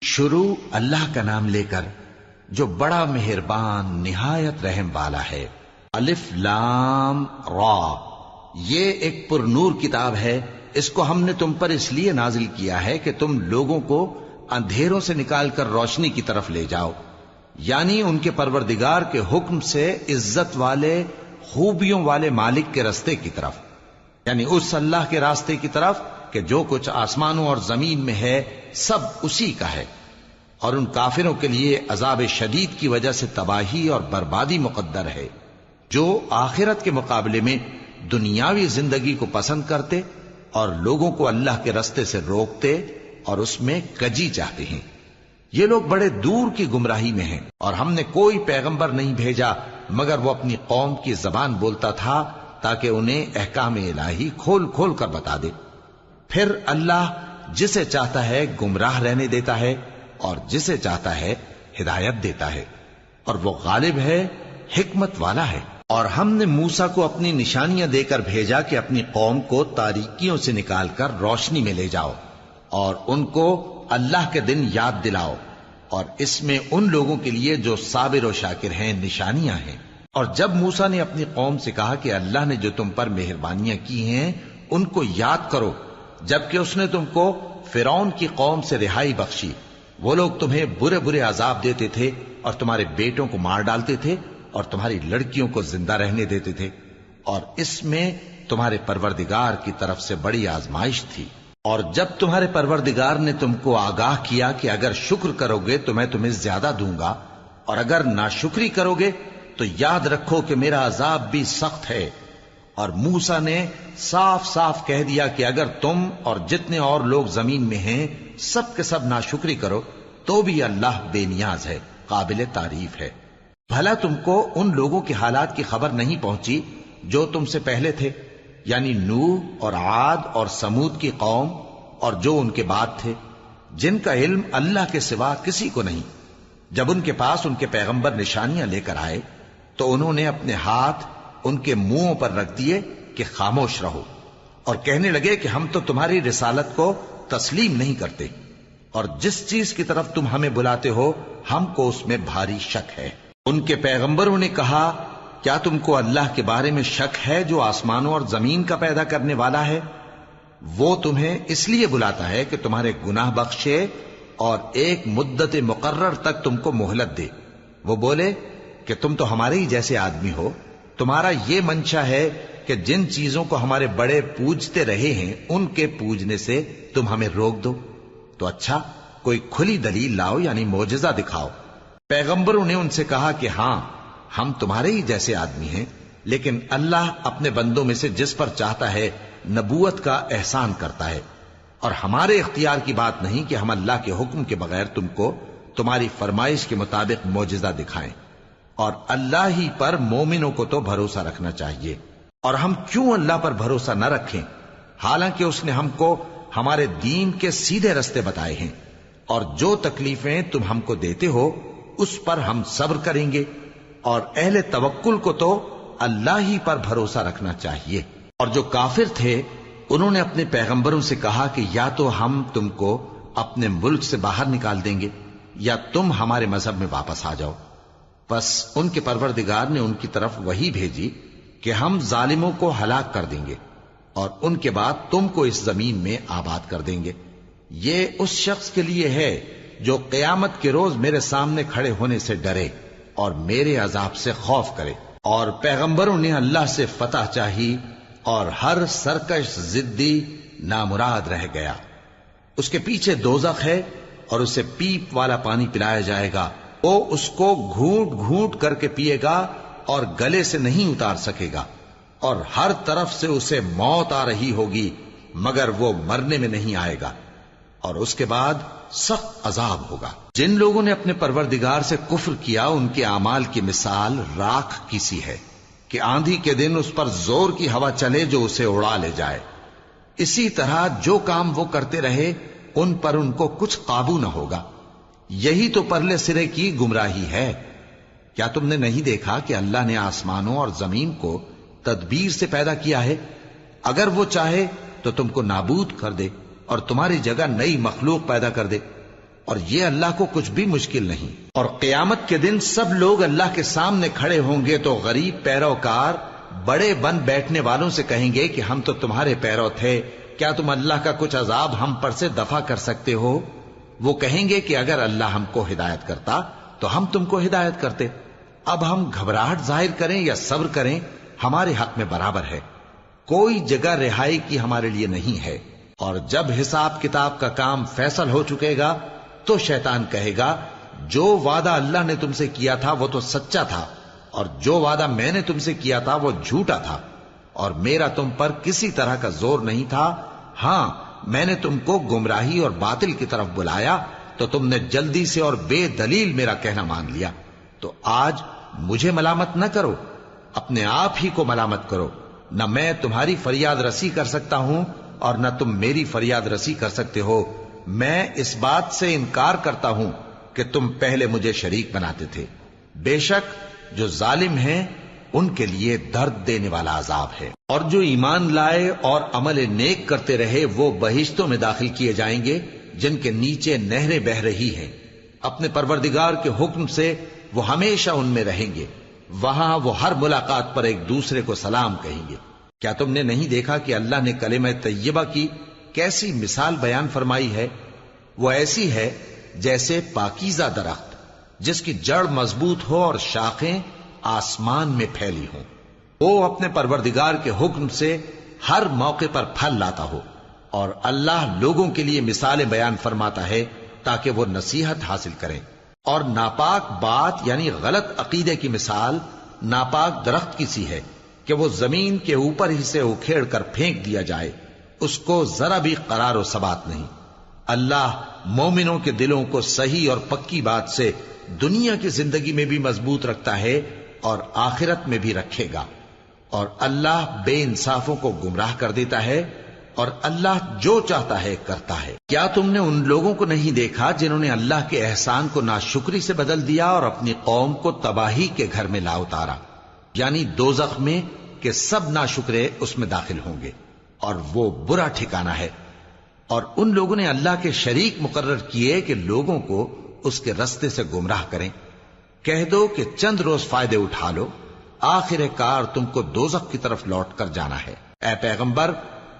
شروع اللہ کا نام لے کر جو بڑا مہربان نہایت رحم والا ہے۔ الف لام را، یہ ایک پر نور کتاب ہے، اس کو ہم نے تم پر اس لیے نازل کیا ہے کہ تم لوگوں کو اندھیروں سے نکال کر روشنی کی طرف لے جاؤ، یعنی ان کے پروردگار کے حکم سے عزت والے خوبیوں والے مالک کے راستے کی طرف، یعنی اس اللہ کے راستے کی طرف کہ جو کچھ آسمانوں اور زمین میں ہے سب اسی کا ہے۔ اور ان کافروں کے لیے عذاب شدید کی وجہ سے تباہی اور بربادی مقدر ہے، جو آخرت کے مقابلے میں دنیاوی زندگی کو پسند کرتے اور لوگوں کو اللہ کے راستے سے روکتے اور اس میں کجی چاہتے ہیں۔ یہ لوگ بڑے دور کی گمراہی میں ہیں، اور ہم نے کوئی پیغمبر نہیں بھیجا مگر وہ اپنی قوم کی زبان بولتا تھا تاکہ انہیں احکام الہی کھول کھول کر بتا دے۔ پھر اللہ جسے چاہتا ہے گمراہ رہنے دیتا ہے اور جسے چاہتا ہے ہدایت دیتا ہے، اور وہ غالب ہے، حکمت والا ہے۔ اور ہم نے موسیٰ کو اپنی نشانیاں دے کر بھیجا کہ اپنی قوم کو تاریکیوں سے نکال کر روشنی میں لے جاؤ اور ان کو اللہ کے دن یاد دلاؤ، اور اس میں ان لوگوں کے لیے جو صابر و شاکر ہیں نشانیاں ہیں۔ اور جب موسیٰ نے اپنی قوم سے کہا کہ اللہ نے جو تم پر مہربانیاں کی ہیں ان کو یاد کرو، جبکہ اس نے تم کو فرعون کی قوم سے رہائی بخشی، وہ لوگ تمہیں برے برے عذاب دیتے تھے اور تمہارے بیٹوں کو مار ڈالتے تھے اور تمہاری لڑکیوں کو زندہ رہنے دیتے تھے، اور اس میں تمہارے پروردگار کی طرف سے بڑی آزمائش تھی۔ اور جب تمہارے پروردگار نے تم کو آگاہ کیا کہ اگر شکر کرو گے تو میں تمہیں زیادہ دوں گا، اور اگر ناشکری کرو گے تو یاد رکھو کہ میرا عذاب بھی سخت ہے۔ اور موسیٰ نے صاف صاف کہہ دیا کہ اگر تم اور جتنے اور لوگ زمین میں ہیں سب کے سب ناشکری کرو تو بھی اللہ بے نیاز ہے، قابل تعریف ہے۔ بھلا تم کو ان لوگوں کے حالات کی خبر نہیں پہنچی جو تم سے پہلے تھے، یعنی نوح اور عاد اور سمود کی قوم اور جو ان کے بعد تھے، جن کا علم اللہ کے سوا کسی کو نہیں۔ جب ان کے پاس ان کے پیغمبر نشانیاں لے کر آئے تو انہوں نے اپنے ہاتھ ان کے منہوں پر رکھ دیے کہ خاموش رہو، اور کہنے لگے کہ ہم تو تمہاری رسالت کو تسلیم نہیں کرتے، اور جس چیز کی طرف تم ہمیں بلاتے ہو ہم کو اس میں بھاری شک ہے۔ ان کے پیغمبروں نے کہا، کیا تم کو اللہ کے بارے میں شک ہے جو آسمانوں اور زمین کا پیدا کرنے والا ہے؟ وہ تمہیں اس لیے بلاتا ہے کہ تمہارے گناہ بخشے اور ایک مدت مقرر تک تم کو مہلت دے۔ وہ بولے کہ تم تو ہمارے ہی جیسے آدمی ہو، تمہارا یہ منشا ہے کہ جن چیزوں کو ہمارے بڑے پوجتے رہے ہیں ان کے پوجنے سے تم ہمیں روک دو، تو اچھا کوئی کھلی دلیل لاؤ، یعنی معجزہ دکھاؤ۔ پیغمبروں نے ان سے کہا کہ ہاں ہم تمہارے ہی جیسے آدمی ہیں، لیکن اللہ اپنے بندوں میں سے جس پر چاہتا ہے نبوت کا احسان کرتا ہے، اور ہمارے اختیار کی بات نہیں کہ ہم اللہ کے حکم کے بغیر تم کو تمہاری فرمائش کے مطابق معجزہ دکھائیں۔ اور اللہ ہی پر مومنوں کو تو بھروسہ رکھنا چاہیے۔ اور ہم کیوں اللہ پر بھروسہ نہ رکھیں حالانکہ اس نے ہم کو ہمارے دین کے سیدھے رستے بتائے ہیں، اور جو تکلیفیں تم ہم کو دیتے ہو اس پر ہم صبر کریں گے، اور اہل توکل کو تو اللہ ہی پر بھروسہ رکھنا چاہیے۔ اور جو کافر تھے انہوں نے اپنے پیغمبروں سے کہا کہ یا تو ہم تم کو اپنے ملک سے باہر نکال دیں گے یا تم ہمارے مذہب میں واپس آ جاؤ۔ بس ان کے پروردگار نے ان کی طرف وحی بھیجی کہ ہم ظالموں کو ہلاک کر دیں گے اور ان کے بعد تم کو اس زمین میں آباد کر دیں گے۔ یہ اس شخص کے لیے ہے جو قیامت کے روز میرے سامنے کھڑے ہونے سے ڈرے اور میرے عذاب سے خوف کرے۔ اور پیغمبروں نے اللہ سے فتح چاہی اور ہر سرکش ضدی نامراد رہ گیا۔ اس کے پیچھے دوزخ ہے اور اسے پیپ والا پانی پلایا جائے گا، وہ اس کو گھونٹ گھونٹ کر کے پیے گا اور گلے سے نہیں اتار سکے گا، اور ہر طرف سے اسے موت آ رہی ہوگی مگر وہ مرنے میں نہیں آئے گا، اور اس کے بعد سخت عذاب ہوگا۔ جن لوگوں نے اپنے پروردگار سے کفر کیا ان کے اعمال کی مثال راکھ کی سی ہے کہ آندھی کے دن اس پر زور کی ہوا چلے جو اسے اڑا لے جائے۔ اسی طرح جو کام وہ کرتے رہے ان پر ان کو کچھ قابو نہ ہوگا۔ یہی تو پرلے سرے کی گمراہی ہے۔ کیا تم نے نہیں دیکھا کہ اللہ نے آسمانوں اور زمین کو تدبیر سے پیدا کیا ہے؟ اگر وہ چاہے تو تم کو نابود کر دے اور تمہاری جگہ نئی مخلوق پیدا کر دے۔ اور یہ اللہ کو کچھ بھی مشکل نہیں۔ اور قیامت کے دن سب لوگ اللہ کے سامنے کھڑے ہوں گے تو غریب پیروکار بڑے بن بیٹھنے والوں سے کہیں گے کہ ہم تو تمہارے پیرو تھے، کیا تم اللہ کا کچھ عذاب ہم پر سے دفع کر سکتے ہو؟ وہ کہیں گے کہ اگر اللہ ہم کو ہدایت کرتا تو ہم تم کو ہدایت کرتے۔ اب ہم گھبراہٹ ظاہر کریں یا صبر کریں ہمارے حق میں برابر ہے، کوئی جگہ رہائی کی ہمارے لیے نہیں ہے۔ اور جب حساب کتاب کا کام فیصل ہو چکے گا تو شیطان کہے گا جو وعدہ اللہ نے تم سے کیا تھا وہ تو سچا تھا، اور جو وعدہ میں نے تم سے کیا تھا وہ جھوٹا تھا، اور میرا تم پر کسی طرح کا زور نہیں تھا۔ ہاں، میں نے تم کو گمراہی اور باطل کی طرف بلایا تو تم نے جلدی سے اور بے دلیل میرا کہنا مان لیا۔ تو آج مجھے ملامت نہ کرو، اپنے آپ ہی کو ملامت کرو۔ نہ میں تمہاری فریاد رسی کر سکتا ہوں اور نہ تم میری فریاد رسی کر سکتے ہو۔ میں اس بات سے انکار کرتا ہوں کہ تم پہلے مجھے شریک بناتے تھے۔ بے شک جو ظالم ہیں ان کے لیے درد دینے والا عذاب ہے۔ اور جو ایمان لائے اور عمل نیک کرتے رہے وہ بہشتوں میں داخل کیے جائیں گے جن کے نیچے نہریں بہہ رہی ہیں۔ اپنے پروردگار کے حکم سے وہ ہمیشہ ان میں رہیں گے، وہاں وہ ہر ملاقات پر ایک دوسرے کو سلام کہیں گے۔ کیا تم نے نہیں دیکھا کہ اللہ نے کلمہ طیبہ کی کیسی مثال بیان فرمائی ہے؟ وہ ایسی ہے جیسے پاکیزہ درخت جس کی جڑ مضبوط ہو اور شاخیں آسمان میں پھیلی ہوں۔ وہ اپنے پروردگار کے حکم سے ہر موقع پر پھل لاتا ہو، اور اللہ لوگوں کے لیے مثالیں بیان فرماتا ہے تاکہ وہ نصیحت حاصل کریں۔ اور ناپاک بات یعنی غلط عقیدے کی مثال ناپاک درخت کی سی ہے کہ وہ زمین کے اوپر ہی سے اکھیڑ کر پھینک دیا جائے، اس کو ذرا بھی قرار و ثبات نہیں۔ اللہ مومنوں کے دلوں کو صحیح اور پکی بات سے دنیا کی زندگی میں بھی مضبوط رکھتا ہے اور آخرت میں بھی رکھے گا۔ اور اللہ بے انصافوں کو گمراہ کر دیتا ہے، اور اللہ جو چاہتا ہے کرتا ہے۔ کیا تم نے ان لوگوں کو نہیں دیکھا جنہوں نے اللہ کے احسان کو ناشکری سے بدل دیا اور اپنی قوم کو تباہی کے گھر میں لا اتارا، یعنی دوزخ میں، کہ سب ناشکرے اس میں داخل ہوں گے اور وہ برا ٹھکانہ ہے۔ اور ان لوگوں نے اللہ کے شریک مقرر کیے کہ لوگوں کو اس کے رستے سے گمراہ کریں۔ کہہ دو کہ چند روز فائدے اٹھا لو، آخر کار تم کو دوزخ کی طرف لوٹ کر جانا ہے۔ اے پیغمبر،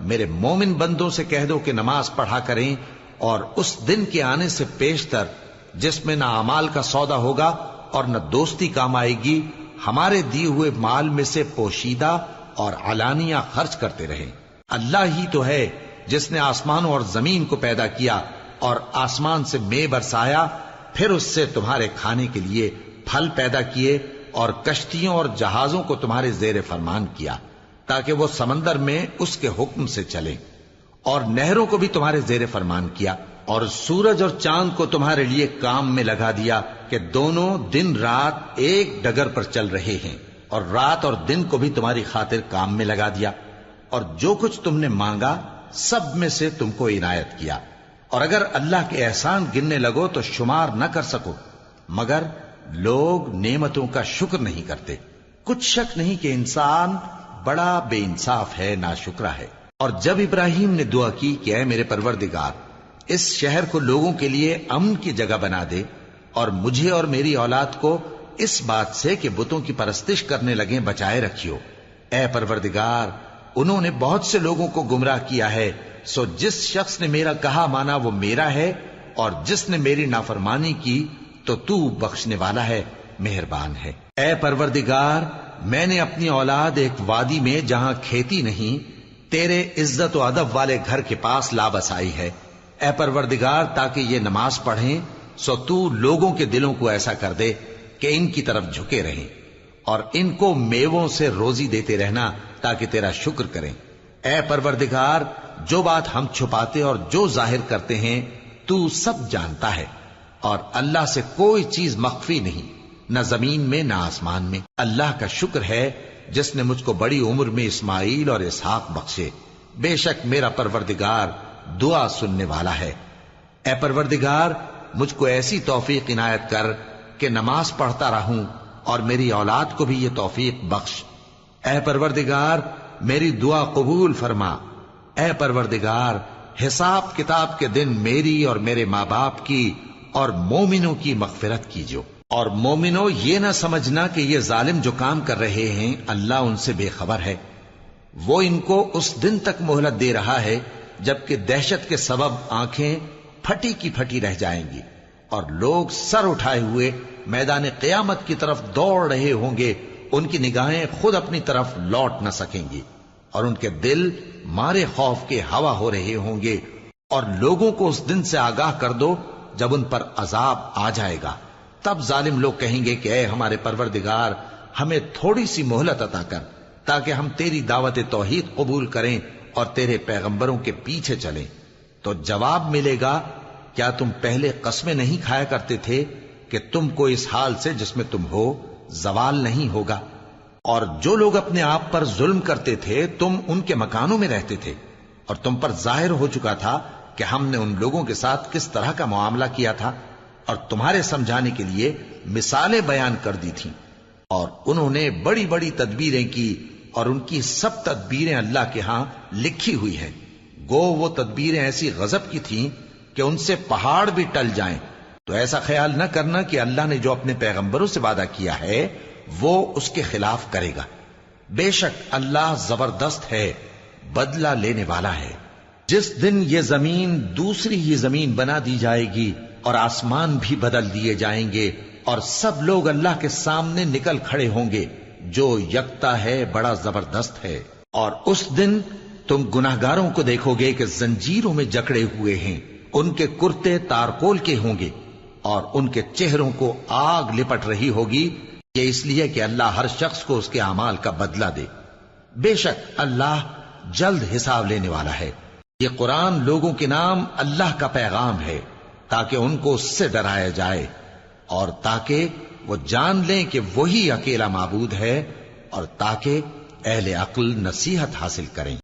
میرے مومن بندوں سے کہہ دو کہ نماز پڑھا کریں، اور اس دن کے آنے سے پیشتر جس میں نہ اعمال کا سودا ہوگا اور نہ دوستی کام آئے گی، ہمارے دیے ہوئے مال میں سے پوشیدہ اور علانیہ خرچ کرتے رہیں۔ اللہ ہی تو ہے جس نے آسمانوں اور زمین کو پیدا کیا اور آسمان سے مے برسایا، پھر اس سے تمہارے کھانے کے لیے پھل پیدا کیے اور کشتیوں اور جہازوں کو تمہارے زیر فرمان کیا تاکہ وہ سمندر میں اس کے حکم سے چلیں، اور نہروں کو بھی تمہارے زیر فرمان کیا، اور سورج اور چاند کو تمہارے لیے کام میں لگا دیا کہ دونوں دن رات ایک ڈگر پر چل رہے ہیں، اور رات اور دن کو بھی تمہاری خاطر کام میں لگا دیا، اور جو کچھ تم نے مانگا سب میں سے تم کو عنایت کیا۔ اور اگر اللہ کے احسان گننے لگو تو شمار نہ کر سکو، مگر لوگ نعمتوں کا شکر نہیں کرتے۔ کچھ شک نہیں کہ انسان بڑا بے انصاف ہے، ناشکرا ہے۔ اور جب ابراہیم نے دعا کی کہ اے میرے پروردگار، اس شہر کو لوگوں کے لیے امن کی جگہ بنا دے، اور مجھے اور میری اولاد کو اس بات سے کہ بتوں کی پرستش کرنے لگیں بچائے رکھیو۔ اے پروردگار، انہوں نے بہت سے لوگوں کو گمراہ کیا ہے، سو جس شخص نے میرا کہا مانا وہ میرا ہے، اور جس نے میری نافرمانی کی تو بخشنے والا ہے، مہربان ہے۔ اے پروردگار، میں نے اپنی اولاد ایک وادی میں جہاں کھیتی نہیں، تیرے عزت و ادب والے گھر کے پاس لا بسائی ہے۔ اے پروردگار، تاکہ یہ نماز پڑھیں، سو تو لوگوں کے دلوں کو ایسا کر دے کہ ان کی طرف جھکے رہیں، اور ان کو میووں سے روزی دیتے رہنا تاکہ تیرا شکر کریں۔ اے پروردگار، جو بات ہم چھپاتے اور جو ظاہر کرتے ہیں تو سب جانتا ہے، اور اللہ سے کوئی چیز مخفی نہیں، نہ زمین میں نہ آسمان میں۔ اللہ کا شکر ہے جس نے مجھ کو بڑی عمر میں اسماعیل اور اسحاق بخشے، بے شک میرا پروردگار دعا سننے والا ہے۔ اے پروردگار، مجھ کو ایسی توفیق عنایت کر کہ نماز پڑھتا رہوں، اور میری اولاد کو بھی یہ توفیق بخش۔ اے پروردگار، میری دعا قبول فرما۔ اے پروردگار، حساب کتاب کے دن میری اور میرے ماں باپ کی اور مومنوں کی مغفرت کیجو۔ اور مومنوں یہ نہ سمجھنا کہ یہ ظالم جو کام کر رہے ہیں اللہ ان سے بے خبر ہے، وہ ان کو اس دن تک مہلت دے رہا ہے جبکہ دہشت کے سبب آنکھیں پھٹی کی پھٹی رہ جائیں گی اور لوگ سر اٹھائے ہوئے میدان قیامت کی طرف دوڑ رہے ہوں گے، ان کی نگاہیں خود اپنی طرف لوٹ نہ سکیں گی اور ان کے دل مارے خوف کے ہوا ہو رہے ہوں گے۔ اور لوگوں کو اس دن سے آگاہ کر دو جب ان پر عذاب آ جائے گا، تب ظالم لوگ کہیں گے کہ اے ہمارے پروردگار ہمیں تھوڑی سی مہلت عطا کر تاکہ ہم تیری دعوت توحید قبول کریں اور تیرے پیغمبروں کے پیچھے چلیں۔ تو جواب ملے گا، کیا تم پہلے قسمیں نہیں کھایا کرتے تھے کہ تم کو اس حال سے جس میں تم ہو زوال نہیں ہوگا؟ اور جو لوگ اپنے آپ پر ظلم کرتے تھے تم ان کے مکانوں میں رہتے تھے اور تم پر ظاہر ہو چکا تھا کہ ہم نے ان لوگوں کے ساتھ کس طرح کا معاملہ کیا تھا، اور تمہارے سمجھانے کے لیے مثالیں بیان کر دی تھیں۔ اور انہوں نے بڑی بڑی تدبیریں کی اور ان کی سب تدبیریں اللہ کے ہاں لکھی ہوئی ہیں، گو وہ تدبیریں ایسی غضب کی تھیں کہ ان سے پہاڑ بھی ٹل جائیں۔ تو ایسا خیال نہ کرنا کہ اللہ نے جو اپنے پیغمبروں سے وعدہ کیا ہے وہ اس کے خلاف کرے گا، بے شک اللہ زبردست ہے، بدلہ لینے والا ہے۔ جس دن یہ زمین دوسری ہی زمین بنا دی جائے گی اور آسمان بھی بدل دیے جائیں گے اور سب لوگ اللہ کے سامنے نکل کھڑے ہوں گے جو یکتا ہے، بڑا زبردست ہے۔ اور اس دن تم گناہگاروں کو دیکھو گے کہ زنجیروں میں جکڑے ہوئے ہیں، ان کے کرتے تارکول کے ہوں گے اور ان کے چہروں کو آگ لپٹ رہی ہوگی، یہ اس لیے کہ اللہ ہر شخص کو اس کے اعمال کا بدلہ دے۔ بے شک اللہ جلد حساب لینے والا ہے۔ یہ قرآن لوگوں کے نام اللہ کا پیغام ہے تاکہ ان کو اس سے ڈرایا جائے اور تاکہ وہ جان لیں کہ وہی اکیلا معبود ہے اور تاکہ اہل عقل نصیحت حاصل کریں۔